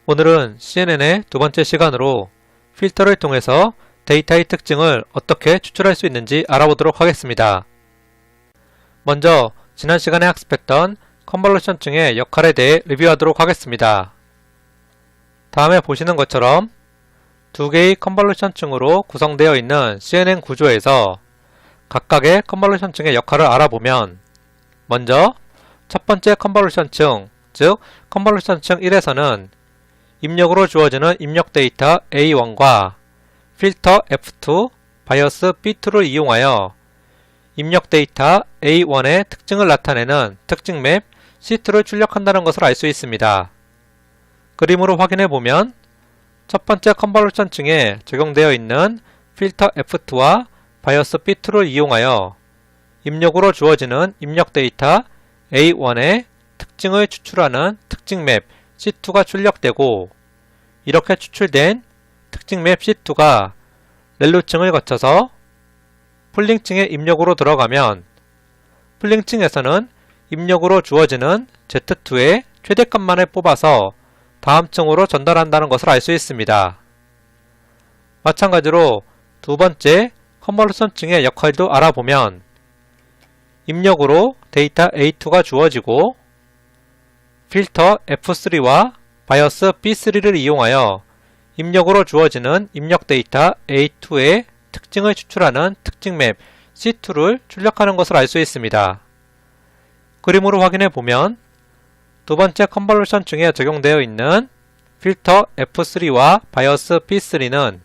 오늘은 CNN의 두 번째 시간으로 필터를 통해서 데이터의 특징을 어떻게 추출할 수 있는지 알아보도록 하겠습니다. 먼저 지난 시간에 학습했던 컨볼루션층의 역할에 대해 리뷰하도록 하겠습니다. 다음에 보시는 것처럼 두 개의 컨볼루션층으로 구성되어 있는 CNN 구조에서 각각의 컨볼루션층의 역할을 알아보면 먼저 첫 번째 컨볼루션층, 즉 컨볼루션층 1에서는 입력으로 주어지는 입력 데이터 A1과 필터 F2, 바이어스 B2를 이용하여 입력 데이터 A1의 특징을 나타내는 특징 맵 C2를 출력한다는 것을 알 수 있습니다. 그림으로 확인해 보면 첫 번째 컨볼루션층에 적용되어 있는 필터 F2와 바이어스 B2를 이용하여 입력으로 주어지는 입력 데이터 A1의 특징을 추출하는 특징 맵 C2가 출력되고, 이렇게 추출된 특징 맵 C2가 렐로층을 거쳐서 풀링층의 입력으로 들어가면 풀링층에서는 입력으로 주어지는 Z2의 최대값만을 뽑아서 다음 층으로 전달한다는 것을 알 수 있습니다. 마찬가지로 두 번째 컨볼루션층의 역할도 알아보면 입력으로 데이터 A2가 주어지고 필터 F3와 바이어스 B3를 이용하여 입력으로 주어지는 입력 데이터 A2의 특징을 추출하는 특징 맵 C2를 출력하는 것을 알 수 있습니다. 그림으로 확인해 보면 두 번째 컨볼루션층에 적용되어 있는 필터 F3와 바이어스 B3는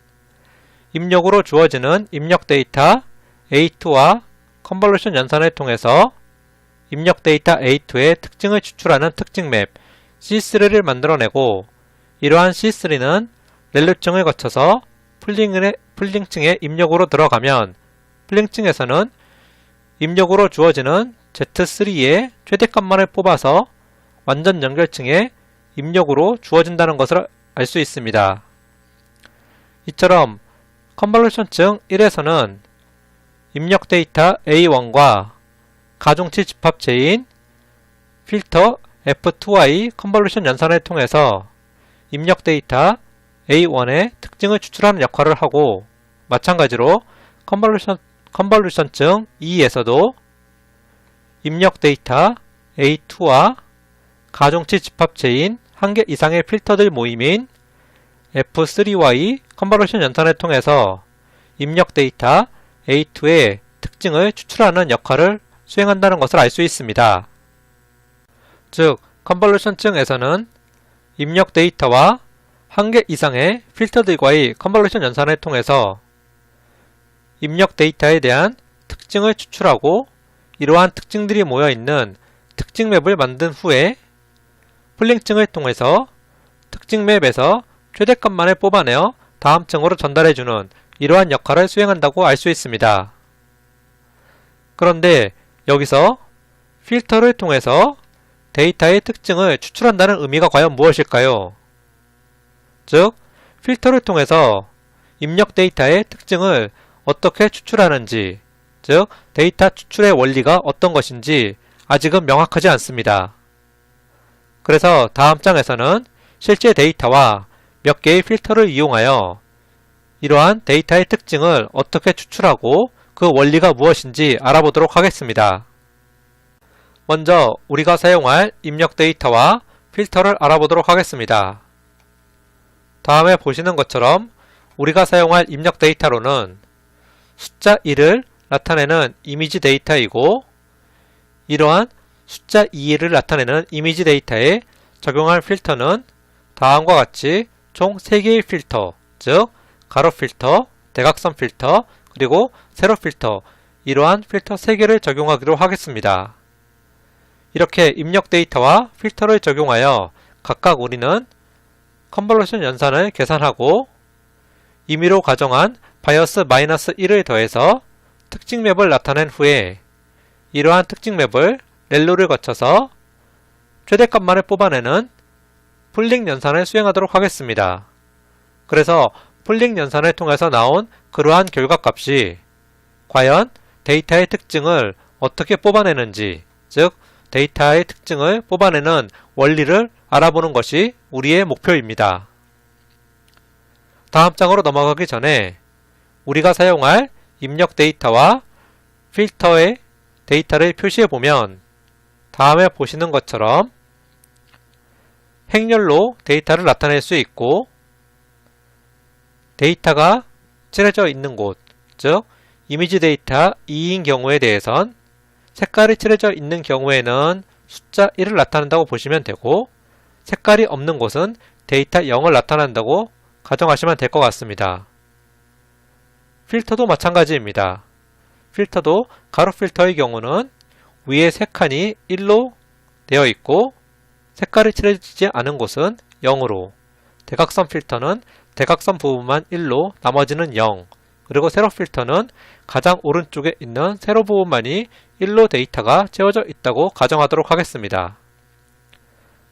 입력으로 주어지는 입력 데이터 A2와 컨볼루션 연산을 통해서 입력 데이터 A2의 특징을 추출하는 특징 맵 C3를 만들어내고, 이러한 C3는 렐로층을 거쳐서 풀링층의 입력으로 들어가면 풀링층에서는 입력으로 주어지는 Z3의 최대값만을 뽑아서 완전 연결층의 입력으로 주어진다는 것을 알 수 있습니다. 이처럼 컨볼루션층 1에서는 입력 데이터 A1과 가중치 집합체인 필터 F2의 컨볼루션 연산을 통해서 입력 데이터 A1의 특징을 추출하는 역할을 하고, 마찬가지로 컨볼루션층 2에서도 입력 데이터 A2와 가중치 집합체인 한 개 이상의 필터들 모임인 F3의 컨볼루션 연산을 통해서 입력 데이터 A2의 특징을 추출하는 역할을 수행한다는 것을 알 수 있습니다. 즉, 컨볼루션층에서는 입력 데이터와 한 개 이상의 필터들과의 컨볼루션 연산을 통해서 입력 데이터에 대한 특징을 추출하고, 이러한 특징들이 모여있는 특징 맵을 만든 후에 풀링층을 통해서 특징 맵에서 최대값만을 뽑아내어 다음 층으로 전달해주는 이러한 역할을 수행한다고 알 수 있습니다. 그런데 여기서 필터를 통해서 데이터의 특징을 추출한다는 의미가 과연 무엇일까요? 즉, 필터를 통해서 입력 데이터의 특징을 어떻게 추출하는지, 즉 데이터 추출의 원리가 어떤 것인지 아직은 명확하지 않습니다. 그래서 다음 장에서는 실제 데이터와 몇 개의 필터를 이용하여 이러한 데이터의 특징을 어떻게 추출하고 그 원리가 무엇인지 알아보도록 하겠습니다. 먼저 우리가 사용할 입력 데이터와 필터를 알아보도록 하겠습니다. 다음에 보시는 것처럼 우리가 사용할 입력 데이터로는 숫자 1을 나타내는 이미지 데이터이고, 이러한 숫자 2를 나타내는 이미지 데이터에 적용할 필터는 다음과 같이 총 3개의 필터, 즉 가로 필터, 대각선 필터, 그리고 세로 필터, 이러한 필터 3개를 적용하기로 하겠습니다. 이렇게 입력 데이터와 필터를 적용하여 각각 우리는 컨볼루션 연산을 계산하고 임의로 가정한 바이어스 -1을 더해서 특징 맵을 나타낸 후에 이러한 특징 맵을 렐로를 거쳐서 최대값만을 뽑아내는 풀링 연산을 수행하도록 하겠습니다. 그래서 풀링 연산을 통해서 나온 그러한 결과값이 과연 데이터의 특징을 어떻게 뽑아내는지, 즉 데이터의 특징을 뽑아내는 원리를 알아보는 것이 우리의 목표입니다. 다음 장으로 넘어가기 전에 우리가 사용할 입력 데이터와 필터의 데이터를 표시해보면 다음에 보시는 것처럼 행렬로 데이터를 나타낼 수 있고 데이터가 칠해져 있는 곳, 즉 이미지 데이터 2인 경우에 대해선 색깔이 칠해져 있는 경우에는 숫자 1을 나타낸다고 보시면 되고 색깔이 없는 곳은 데이터 0을 나타낸다고 가정하시면 될 것 같습니다. 필터도 마찬가지입니다. 필터도 가로 필터의 경우는 위에 세 칸이 1로 되어 있고 색깔이 칠해지지 않은 곳은 0으로, 대각선 필터는 대각선 부분만 1로 나머지는 0, 그리고 세로 필터는 가장 오른쪽에 있는 세로 부분만이 1로 데이터가 채워져 있다고 가정하도록 하겠습니다.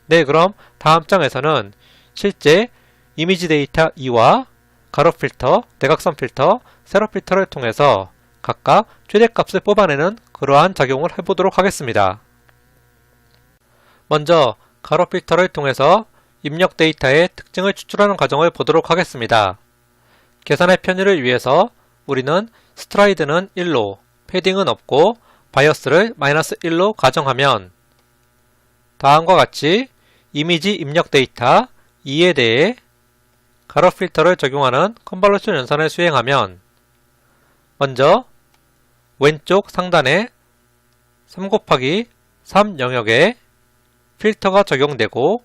네, 그럼 다음 장에서는 실제 이미지 데이터 2와 가로 필터, 대각선 필터, 세로 필터를 통해서 각각 최대값을 뽑아내는 그러한 작용을 해보도록 하겠습니다. 먼저 가로 필터를 통해서 입력 데이터의 특징을 추출하는 과정을 보도록 하겠습니다. 계산의 편의를 위해서 우리는 스트라이드는 1로, 패딩은 없고 바이어스를 -1로 가정하면 다음과 같이 이미지 입력 데이터 2에 대해 가로 필터를 적용하는 컨볼루션 연산을 수행하면 먼저 왼쪽 상단에 3 곱하기 3 영역에 필터가 적용되고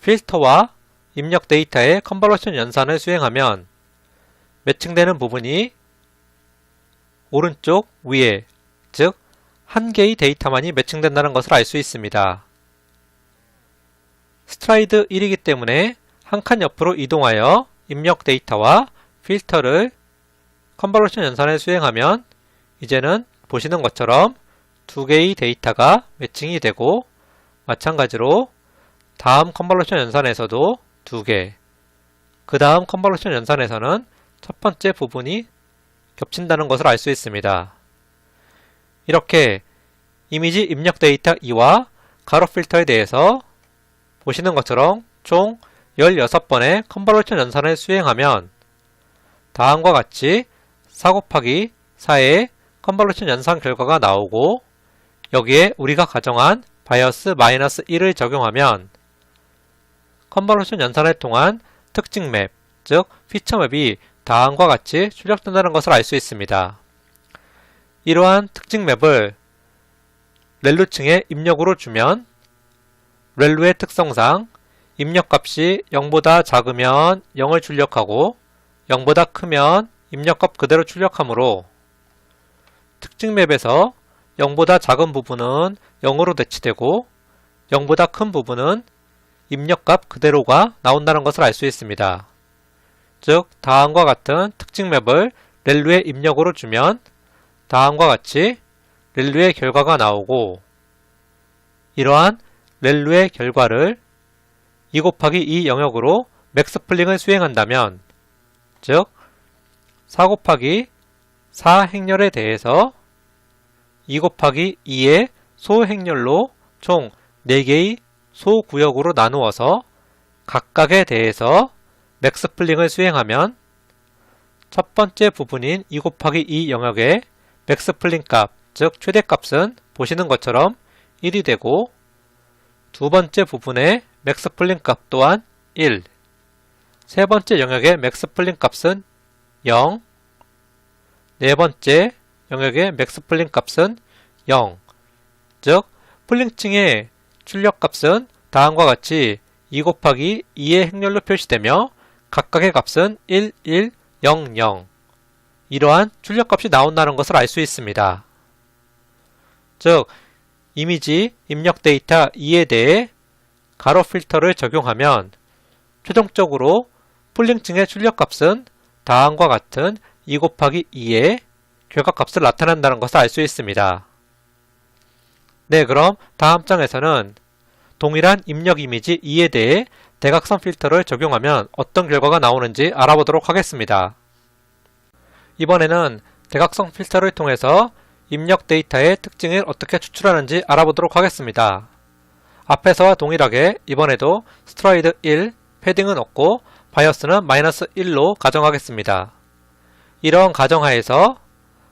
필터와 입력 데이터의 컨볼루션 연산을 수행하면 매칭되는 부분이 오른쪽 위에, 즉 한 개의 데이터만이 매칭된다는 것을 알 수 있습니다. 스트라이드 1이기 때문에 한 칸 옆으로 이동하여 입력 데이터와 필터를 컨볼루션 연산을 수행하면 이제는 보시는 것처럼 두 개의 데이터가 매칭이 되고 마찬가지로 다음 컨볼루션 연산에서도 두 개, 그 다음 컨볼루션 연산에서는 첫 번째 부분이 겹친다는 것을 알 수 있습니다. 이렇게 이미지 입력 데이터 2와 가로 필터에 대해서 보시는 것처럼 총 16번의 컨볼루션 연산을 수행하면 다음과 같이 4 곱하기 4의 컨볼루션 연산 결과가 나오고 여기에 우리가 가정한 바이어스 -1을 적용하면 컨볼루션 연산을 통한 특징 맵, 즉 피처 맵이 다음과 같이 출력된다는 것을 알 수 있습니다. 이러한 특징 맵을 렐루층에 입력으로 주면 렐루의 특성상 입력값이 0보다 작으면 0을 출력하고 0보다 크면 입력값 그대로 출력하므로 특징 맵에서 0보다 작은 부분은 0으로 대치되고 0보다 큰 부분은 입력값 그대로가 나온다는 것을 알 수 있습니다. 즉 다음과 같은 특징 맵을 렐루에 입력으로 주면 다음과 같이 렐루의 결과가 나오고 이러한 렐루의 결과를 2 곱하기 2 영역으로 맥스플링을 수행한다면 즉 4 곱하기 4 행렬에 대해서 2 곱하기 2의 소행렬로 총 4개의 소구역으로 나누어서 각각에 대해서 맥스플링을 수행하면 첫 번째 부분인 2 곱하기 2 영역의 맥스플링 값, 즉 최대값은 보시는 것처럼 1이 되고 두 번째 부분의 맥스플링 값 또한 1, 세 번째 영역의 맥스플링 값은 0, 네 번째 영역의 맥스플링 값은 0, 즉 플링층의 출력값은 다음과 같이 2 곱하기 2의 행렬로 표시되며 각각의 값은 1, 1, 0, 0 이러한 출력값이 나온다는 것을 알 수 있습니다. 즉 이미지 입력 데이터 2에 대해 가로 필터를 적용하면 최종적으로 플링층의 출력값은 다음과 같은 2 곱하기 2의 결과값을 나타낸다는 것을 알 수 있습니다. 네, 그럼 다음 장에서는 동일한 입력 이미지 2에 대해 대각선 필터를 적용하면 어떤 결과가 나오는지 알아보도록 하겠습니다. 이번에는 대각선 필터를 통해서 입력 데이터의 특징을 어떻게 추출하는지 알아보도록 하겠습니다. 앞에서와 동일하게 이번에도 스트라이드 1, 패딩은 없고 바이어스는 -1로 가정하겠습니다. 이러한 가정하에서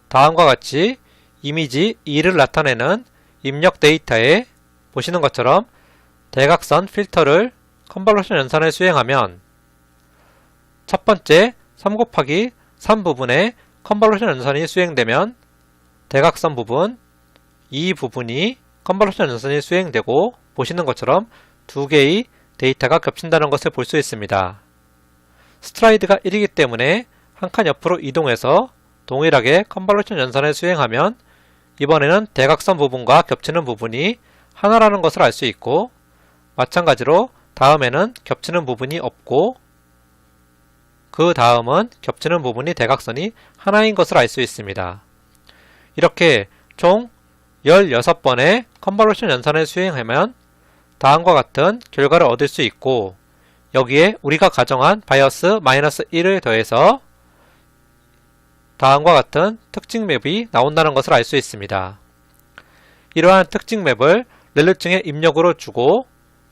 다음과 같이 이미지 2를 나타내는 입력 데이터에 보시는 것처럼 대각선 필터를 컨볼루션 연산을 수행하면 첫 번째 3 곱하기 3 부분에 컨볼루션 연산이 수행되면 대각선 부분, 이 부분이 컨볼루션 연산이 수행되고 보시는 것처럼 두 개의 데이터가 겹친다는 것을 볼 수 있습니다. 스트라이드가 1이기 때문에 한 칸 옆으로 이동해서 동일하게 컨볼루션 연산을 수행하면 이번에는 대각선 부분과 겹치는 부분이 하나라는 것을 알 수 있고 마찬가지로 다음에는 겹치는 부분이 없고 그 다음은 겹치는 부분이 대각선이 하나인 것을 알 수 있습니다. 이렇게 총 16번의 컨볼루션 연산을 수행하면 다음과 같은 결과를 얻을 수 있고 여기에 우리가 가정한 바이어스 -1을 더해서 다음과 같은 특징 맵이 나온다는 것을 알 수 있습니다. 이러한 특징 맵을 렐루층의 입력으로 주고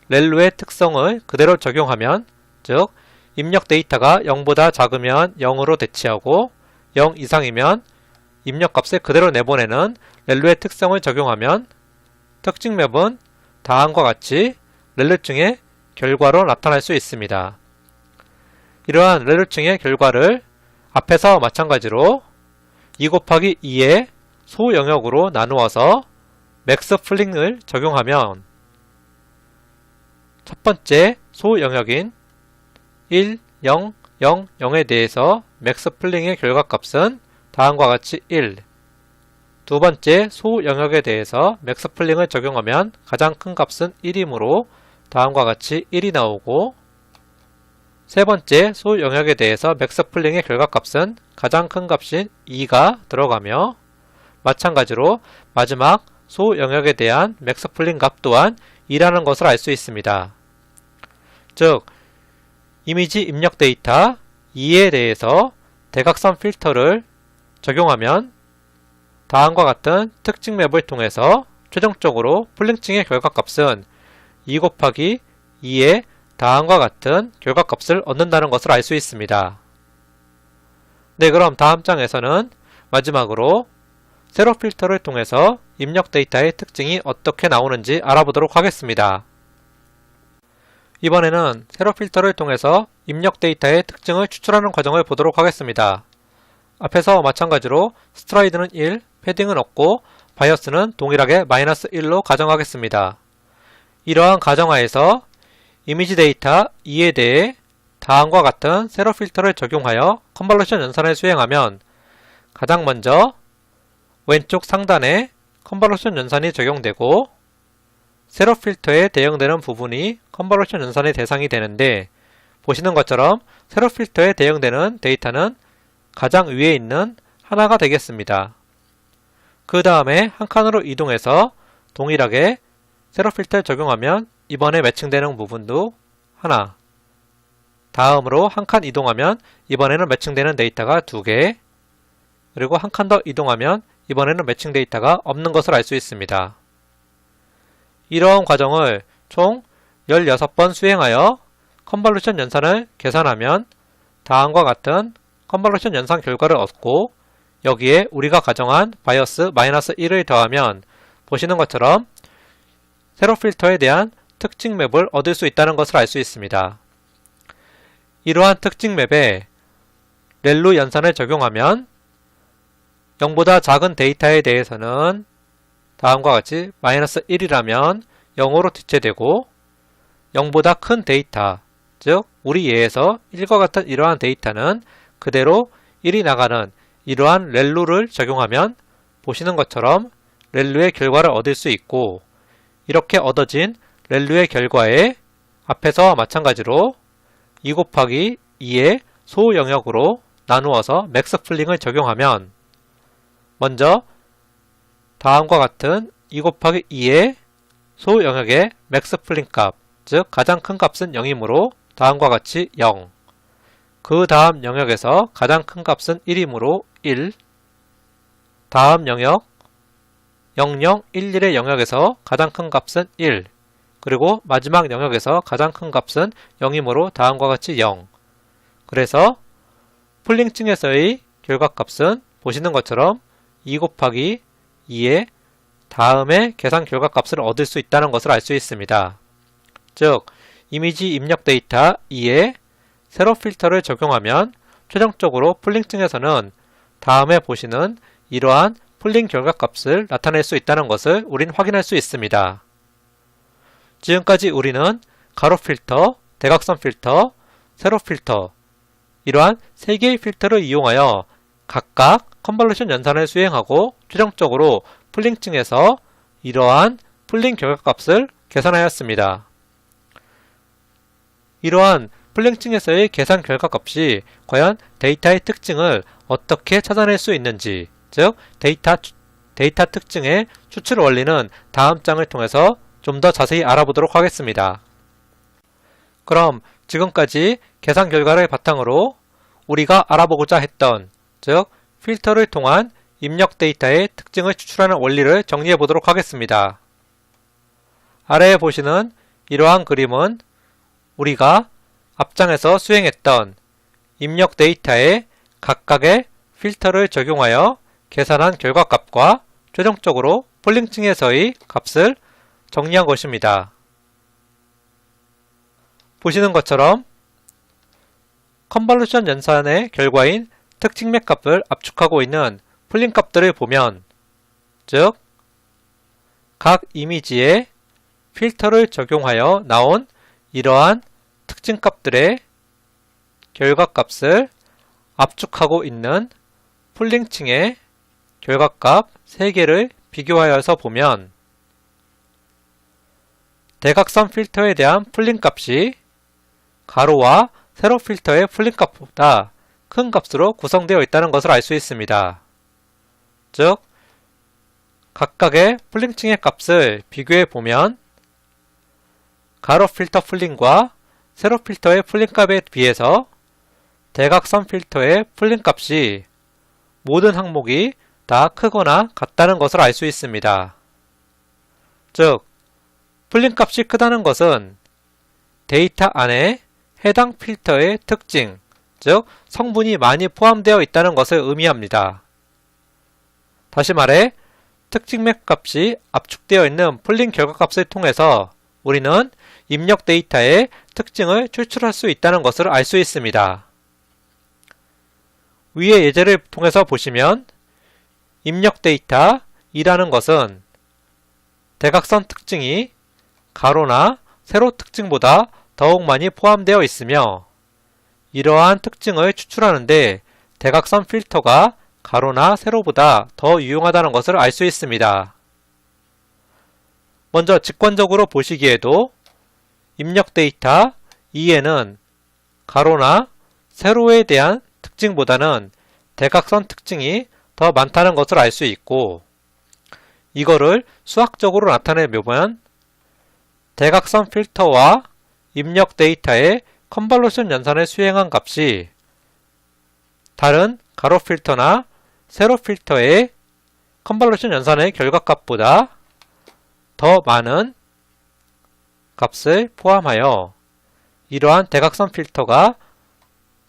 렐루의 특성을 그대로 적용하면 즉 입력 데이터가 0보다 작으면 0으로 대치하고 0 이상이면 입력값을 그대로 내보내는 렐루의 특성을 적용하면 특징 맵은 다음과 같이 렐루층의 결과로 나타날 수 있습니다. 이러한 렐루층의 결과를 앞에서 마찬가지로 2 곱하기 2의 소영역으로 나누어서 맥스 플링을 적용하면 첫 번째 소영역인 1, 0, 0, 0에 대해서 맥스 플링의 결과값은 다음과 같이 1. 두 번째 소영역에 대해서 맥스 플링을 적용하면 가장 큰 값은 1이므로 다음과 같이 1이 나오고 세 번째 소영역에 대해서 맥스 플링의 결과값은 가장 큰 값인 2가 들어가며 마찬가지로 마지막 소영역에 대한 맥스 플링 값 또한 2라는 것을 알 수 있습니다. 즉 이미지 입력 데이터 2에 대해서 대각선 필터를 적용하면 다음과 같은 특징 맵을 통해서 최종적으로 플링층의 결과값은 2 곱하기 2의 다음과 같은 결과값을 얻는다는 것을 알 수 있습니다. 네, 그럼 다음 장에서는 마지막으로 세로 필터를 통해서 입력 데이터의 특징이 어떻게 나오는지 알아보도록 하겠습니다. 이번에는 세로 필터를 통해서 입력 데이터의 특징을 추출하는 과정을 보도록 하겠습니다. 앞에서 마찬가지로 스트라이드는 1, 패딩은 없고 바이어스는 동일하게 -1로 가정하겠습니다. 이러한 가정하에서 이미지 데이터 2에 대해 다음과 같은 세로 필터를 적용하여 컨볼루션 연산을 수행하면 가장 먼저 왼쪽 상단에 컨볼루션 연산이 적용되고 세로 필터에 대응되는 부분이 컨볼루션 연산의 대상이 되는데 보시는 것처럼 세로 필터에 대응되는 데이터는 가장 위에 있는 하나가 되겠습니다. 그 다음에 한 칸으로 이동해서 동일하게 세로 필터를 적용하면 이번에 매칭되는 부분도 하나, 다음으로 한 칸 이동하면 이번에는 매칭되는 데이터가 2개, 그리고 한 칸 더 이동하면 이번에는 매칭 데이터가 없는 것을 알 수 있습니다. 이러한 과정을 총 16번 수행하여 컨볼루션 연산을 계산하면 다음과 같은 컨볼루션 연산 결과를 얻고 여기에 우리가 가정한 바이어스 -1을 더하면 보시는 것처럼 세로 필터에 대한 특징 맵을 얻을 수 있다는 것을 알 수 있습니다. 이러한 특징 맵에 렐루 연산을 적용하면 0보다 작은 데이터에 대해서는 다음과 같이 -1이라면 0으로 대체되고 0보다 큰 데이터, 즉 우리 예에서 1과 같은 이러한 데이터는 그대로 1이 나가는 이러한 렐루를 적용하면 보시는 것처럼 렐루의 결과를 얻을 수 있고 이렇게 얻어진 렐루의 결과에 앞에서와 마찬가지로 2 곱하기 2의 소영역으로 나누어서 맥스 플링을 적용하면 먼저 다음과 같은 2 곱하기 2의 소영역의 맥스 플링 값, 즉 가장 큰 값은 0이므로 다음과 같이 0, 그 다음 영역에서 가장 큰 값은 1이므로 1, 다음 영역 00, 11의 영역에서 가장 큰 값은 1, 그리고 마지막 영역에서 가장 큰 값은 0이므로 다음과 같이 0. 그래서 풀링층에서의 결과값은 보시는 것처럼 2 곱하기 2의 다음에 계산 결과값을 얻을 수 있다는 것을 알 수 있습니다. 즉, 이미지 입력 데이터 2에 세로 필터를 적용하면 최종적으로 풀링층에서는 다음에 보시는 이러한 풀링 결과값을 나타낼 수 있다는 것을 우린 확인할 수 있습니다. 지금까지 우리는 가로 필터, 대각선 필터, 세로 필터 이러한 3개의 필터를 이용하여 각각 컨볼루션 연산을 수행하고 최종적으로 풀링층에서 이러한 풀링 결과값을 계산하였습니다. 이러한 풀링층에서의 계산 결과값이 과연 데이터의 특징을 어떻게 찾아낼 수 있는지, 즉 데이터 특징의 추출 원리는 다음 장을 통해서 좀 더 자세히 알아보도록 하겠습니다. 그럼 지금까지 계산 결과를 바탕으로 우리가 알아보고자 했던, 즉 필터를 통한 입력 데이터의 특징을 추출하는 원리를 정리해 보도록 하겠습니다. 아래에 보시는 이러한 그림은 우리가 앞장에서 수행했던 입력 데이터에 각각의 필터를 적용하여 계산한 결과값과 최종적으로 풀링층에서의 값을 정리한 것입니다. 보시는 것처럼 컨볼루션 연산의 결과인 특징 맵 값을 압축하고 있는 풀링 값들을 보면, 즉 각 이미지에 필터를 적용하여 나온 이러한 특징 값들의 결과값을 압축하고 있는 풀링층의 결과값 3개를 비교하여서 보면 대각선 필터에 대한 풀링 값이 가로와 세로 필터의 풀링 값보다 큰 값으로 구성되어 있다는 것을 알 수 있습니다. 즉 각각의 풀링층의 값을 비교해 보면 가로 필터 풀링과 세로 필터의 풀링 값에 비해서 대각선 필터의 풀링 값이 모든 항목이 다 크거나 같다는 것을 알 수 있습니다. 즉 풀링 값이 크다는 것은 데이터 안에 해당 필터의 특징, 즉 성분이 많이 포함되어 있다는 것을 의미합니다. 다시 말해 특징 맵 값이 압축되어 있는 풀링 결과값을 통해서 우리는 입력 데이터의 특징을 추출할 수 있다는 것을 알 수 있습니다. 위의 예제를 통해서 보시면 입력 데이터 2라는 것은 대각선 특징이 가로나 세로 특징보다 더욱 많이 포함되어 있으며 이러한 특징을 추출하는데 대각선 필터가 가로나 세로보다 더 유용하다는 것을 알 수 있습니다. 먼저 직관적으로 보시기에도 입력 데이터 2에는 가로나 세로에 대한 특징보다는 대각선 특징이 더 많다는 것을 알 수 있고, 이거를 수학적으로 나타내보면 대각선 필터와 입력 데이터의 컨볼루션 연산을 수행한 값이 다른 가로 필터나 세로 필터의 컨볼루션 연산의 결과값보다 더 많은 값을 포함하여 이러한 대각선 필터가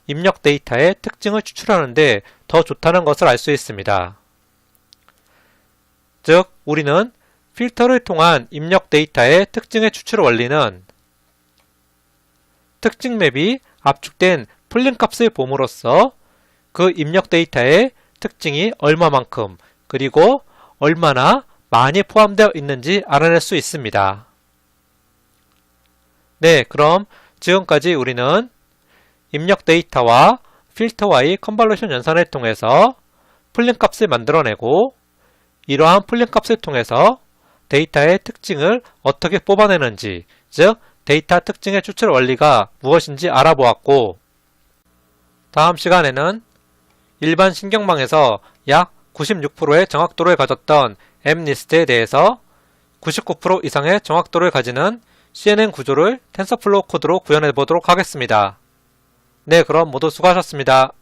입력 데이터의 특징을 추출하는데 더 좋다는 것을 알 수 있습니다. 즉, 우리는 필터를 통한 입력 데이터의 특징의 추출 원리는 특징 맵이 압축된 풀링 값을 봄으로써 그 입력 데이터의 특징이 얼마만큼 그리고 얼마나 많이 포함되어 있는지 알아낼 수 있습니다. 네, 그럼 지금까지 우리는 입력 데이터와 필터와의 컨볼루션 연산을 통해서 풀링 값을 만들어내고 이러한 풀링 값을 통해서 데이터의 특징을 어떻게 뽑아내는지, 즉 데이터 특징의 추출 원리가 무엇인지 알아보았고, 다음 시간에는 일반 신경망에서 약 96%의 정확도를 가졌던 MNIST에 대해서 99% 이상의 정확도를 가지는 CNN 구조를 텐서플로우 코드로 구현해 보도록 하겠습니다. 네, 그럼 모두 수고하셨습니다.